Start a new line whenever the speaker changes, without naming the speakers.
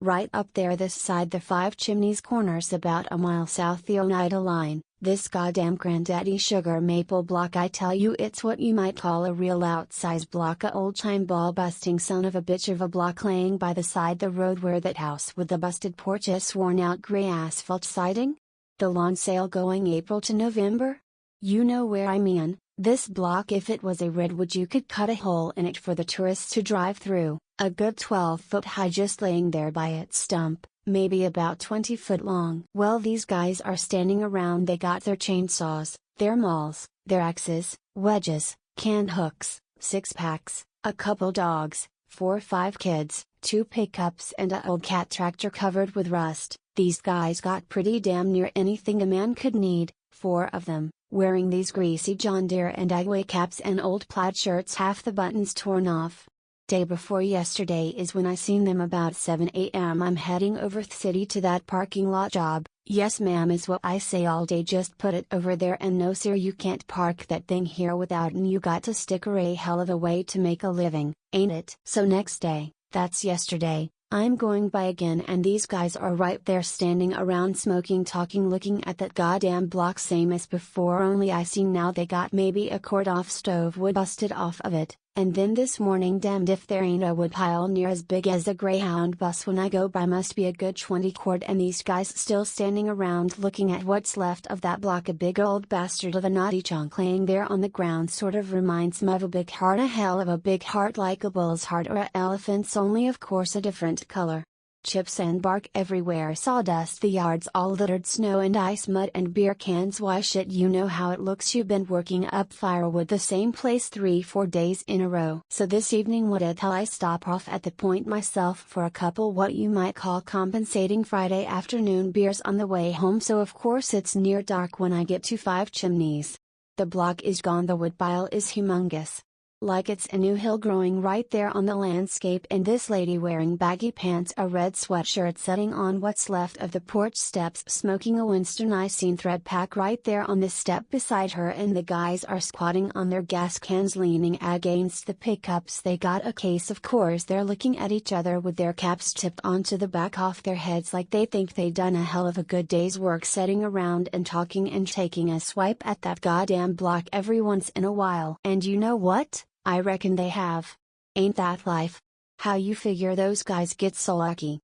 Right up there this side the Five Chimneys corners about a mile south the Oneida line, this goddamn granddaddy sugar maple block, I tell you it's what you might call a real outsize block, a old time ball busting son of a bitch of a block laying by the side the road where that house with the busted porch is, worn out gray asphalt siding. The lawn sale going April to November? You know where I mean. This block, if it was a redwood you could cut a hole in it for the tourists to drive through, a good 12-foot high just laying there by its stump, maybe about 20 foot long. Well, these guys are standing around, they got their chainsaws, their mauls, their axes, wedges, canned hooks, 6-packs, a couple dogs, 4 or 5 kids, 2 pickups and a old cat tractor covered with rust. These guys got pretty damn near anything a man could need, 4 of them, wearing these greasy John Deere and Agway caps and old plaid shirts, half the buttons torn off. Day before yesterday is when I seen them about 7 a.m. I'm heading over the city to that parking lot job. Yes ma'am is what I say all day, just put it over there, and no sir you can't park that thing here without and you got to stick her a hell of a way to make a living, ain't it? So next day, that's yesterday, I'm going by again and these guys are right there standing around smoking, talking, looking at that goddamn block same as before, only I see now they got maybe a cord off stove wood busted off of it. And then this morning, damned if there ain't a wood pile near as big as a Greyhound bus when I go by, must be a good 20 cord, and these guys still standing around looking at what's left of that block, a big old bastard of a naughty chunk laying there on the ground, sort of reminds me of a big heart, a hell of a big heart, like a bull's heart or a elephant's, only of course a different color. Chips and bark everywhere, sawdust, the yards all littered, snow and ice, mud and beer cans. Why shit, you know how it looks. You've been working up firewood the same place 3-4 days in a row. So this evening what the hell, I stop off at the Point myself for a couple what you might call compensating Friday afternoon beers on the way home, so of course it's near dark when I get to Five Chimneys. The block is gone, the wood pile is humongous, like it's a new hill growing right there on the landscape, and this lady wearing baggy pants, a red sweatshirt, sitting on what's left of the porch steps smoking a Winston. I seen thread pack right there on the step beside her, and the guys are squatting on their gas cans leaning against the pickups. They got a case of Coors, they're looking at each other with their caps tipped onto the back off their heads like they think they done a hell of a good day's work, sitting around and talking and taking a swipe at that goddamn block every once in a while. And you know what? I reckon they have. Ain't that life? How you figure those guys get so lucky?